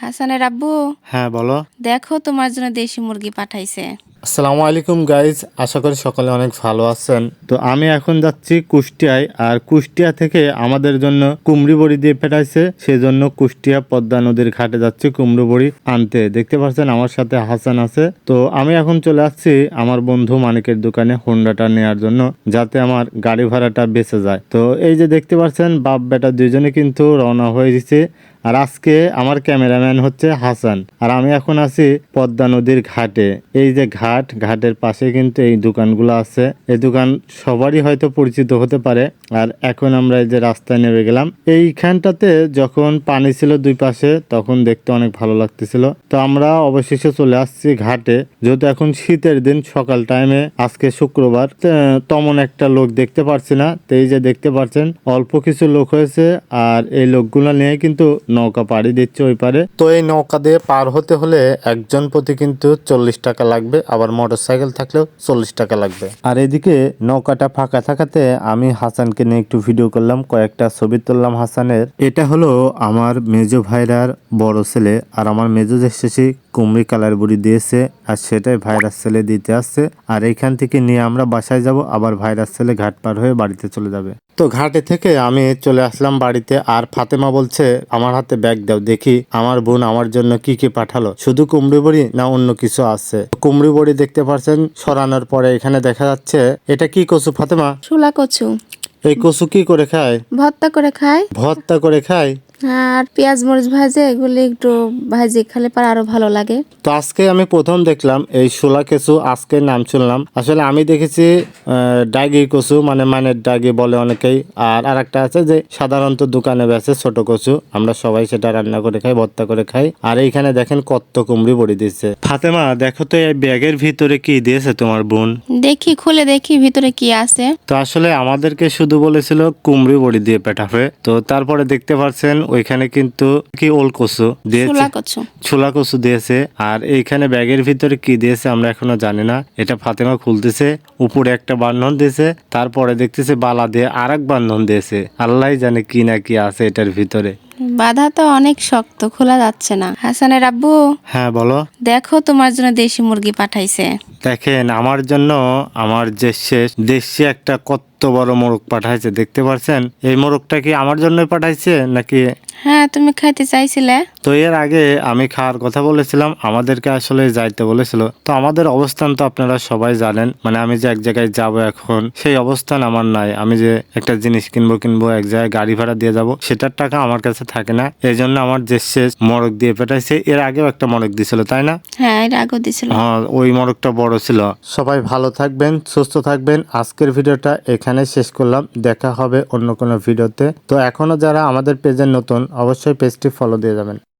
হাসানের আব্বু, হ্যাঁ বলো। দেখো তোমার জন্য দেশি মুরগি পাঠাইছে। আসসালামু আলাইকুম গাইজ, আশা করি সকলে অনেক ভালো আছেন। তো আমি এখন যাচ্ছি কুষ্টিয়ায়, আর কুষ্টিয়া থেকে আমাদের জন্য কুমড়ি বড়ি দিয়ে পাঠাইছে, সেজন্য কুষ্টিয়া পদ্মা নদীর ঘাটে যাচ্ছি কুমড়ি বড়ি আনতে। দেখতে পাচ্ছেন আমার সাথে হাসান আছে। তো আমি এখন চলে আসছি আমার বন্ধু মানিকের দোকানে হোন্ডাটা নেওয়ার জন্য, যাতে আমার গাড়ি ভাড়াটা বেঁচে যায়। তো এই যে দেখতে পাচ্ছেন বাপ বেটা দুইজনে কিন্তু রওনা হয়ে গেছে। আর আজকে আমার ক্যামেরাম্যান হচ্ছে হাসান, আর আমি এখন আছি পদ্মা নদীর ঘাটে। এই যে ঘাটের পাশে কিন্তু এই দোকানগুলো আছে। এই দোকান সবারই হয়তো পরিচিত হতে পারে। আর এখন আমরা এই যে রাস্তায় নেমে গেলাম। এইখানটাতে যখন পানি ছিল দুই পাশে, তখন দেখতে অনেক ভালো লাগতেছিল। তো আমরা অবশেষে চলে আসছি ঘাটে, যেহেতু এখন শীতের দিন, সকাল টাইমে, আজকে শুক্রবার, তেমন একটা লোক দেখতে পারছি না। তো এই যে দেখতে পাচ্ছেন অল্প কিছু লোক হয়েছে, আর এই লোকগুলো নিয়ে কিন্তু নৌকা পাড়ি দিচ্ছে ওই পারে। তো এই নৌকা দিয়ে পার হতে হলে একজন প্রতি কিন্তু 40 টাকা লাগবে, আবার মোটর সাইকেল থাকলেও 40 টাকা লাগবে। আর এদিকে নৌকাটা ফাঁকা থাকাতে আমি হাসানকে নিয়ে একটু ভিডিও করলাম, কয়েকটা ছবি তুললাম হাসানের। এটা হলো আমার মেজো ভাইরার বড় ছেলে, আর আমার মেজো শেষে কুমড়ি কালার বুড়ি দিয়েছে, আর সেটাই ভাইরাস ছেলে দিতে আসছে। আর এইখান থেকে নিয়ে আমরা বাসায় যাব, আবার ভাইরাস ছেলে ঘাট পার হয়ে বাড়িতে চলে যাবে। তো ঘাটে থেকে আমি চলে আসলাম বাড়িতে, আর ফাতেমা বলছে আমার হাতে ব্যাগ দাও, দেখি আমার বোন আমার জন্য কি কি পাঠালো, শুধু কুমড়ি বড়ি না অন্য কিছু আছে। কুমড়ি বড়ি দেখতে পাচ্ছেন সরানোর পরে এখানে দেখা যাচ্ছে। এটা কি কচু ফাতেমা? শুলা কচু। এই কচু কি করে খায়? ভর্তা করে খায়। ভর্তা করে খায়। আর পেঁয়াজ মরিচ ভাজে, এগুলি একটু ভাজি খেলে পর আরো ভালো লাগে। তো আজকে আমি প্রথম দেখলাম এই শোলা কচু, আজকে নাম শুনলাম। আসলে আমি দেখেছি ডাগি কচু, মানে ডাগি বলে অনেকেই। আর আরেকটা আছে যে সাধারণত দোকানে বেচে ছোট কচু, আমরা সবাই সেটা রান্না করে খাই, ভর্তা করে খাই। আর এইখানে দেখেন কত কুমড়ি বড়ি দিচ্ছে। ফাতেমা দেখো তো এই ব্যাগের ভিতরে কি দিয়েছে তোমার বোন? দেখি, খুলে দেখি ভিতরে কি আছে। তো আসলে আমাদেরকে শুধু বলেছিল কুমড়ি বড়ি দিয়ে পেটাবে। তো তারপরে দেখতে পাচ্ছেন ওইখানে কিন্তু কি ওল কচু দিয়েছে, শুলা কচু। ছোলা কচু দিয়েছে। আর এইখানে ব্যাগের ভিতরে কি দিয়েছে আমরা এখনো জানি না। এটা ফাতেমা খুলতেছে, উপরে একটা বান্ধন দিয়েছে, তারপরে দেখতেছে বালা দিয়ে আর এক বান্ধন দিয়েছে। আল্লাহ জানে কি না কি আছে এটার ভিতরে। বাধা তো অনেক শক্ত, খোলা যাচ্ছে না। হাসানের আব্বু, হ্যাঁ বলো। দেখো তোমার জন্য দেশি মুরগি পাঠাইছে। দেখেন আমার জন্য আমার যে শেষ দেশি একটা কত বড় মোরগ পাঠাইছে, দেখতে পাচ্ছেন। এই মোরগটা কি আমার জন্যই পাঠাইছে নাকি? হ্যাঁ, তুমি খাইতে চাইছিলে। তো এর আগে আমি খাওয়ার কথা বলেছিলাম, আমাদেরকে আসলে যাইতে বলেছিল। তো আমাদের অবস্থান তো আপনারা সবাই জানেন, মানে আমি যে এক জায়গায় যাব এখন, সেই অবস্থান আমার নাই। আমি যে একটা জিনিস কিনবো এক জায়গায় গাড়ি ভাড়া দিয়ে যাব, সেটার টাকা আমার কাছে থাকে না। এই জন্য আমার যে শেষ মোরগ দিয়ে পেটাইছে। এর আগেও একটা মোরগ দিছিল তাই না? হ্যাঁ, এটা আগেও দিছিল। হ্যাঁ, ওই মোরগটা বড় ছিল। সবাই ভালো থাকবেন, সুস্থ থাকবেন। আজকের ভিডিওটা এখানে শেষ করলাম, দেখা হবে অন্য কোনো ভিডিওতে। তো এখনো যারা আমাদের পেজে নতুন, অবশ্যই পেজটি ফলো দিয়ে যাবেন।